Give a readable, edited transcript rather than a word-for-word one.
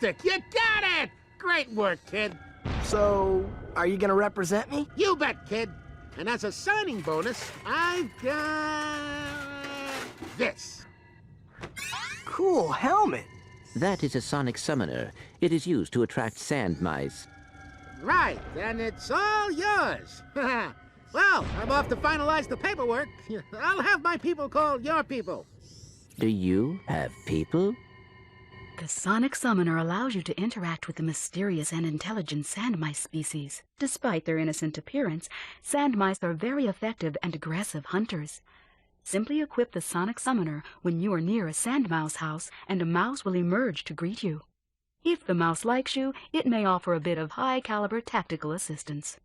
Fantastic! You got it! Great work, kid. So, are you gonna represent me? You bet, kid. And as a signing bonus, I've got this. Cool helmet. That is a sonic summoner. It is used to attract sand mice. Right, and it's all yours. Well, I'm off to finalize the paperwork. I'll have my people call your people. Do you have people? The sonic summoner allows you to interact with the mysterious and intelligent sand mice species. Despite their innocent appearance, sand mice are very effective and aggressive hunters. Simply equip the sonic summoner when you are near a sand mouse house, and a mouse will emerge to greet you. If the mouse likes you, it may offer a bit of high-caliber tactical assistance.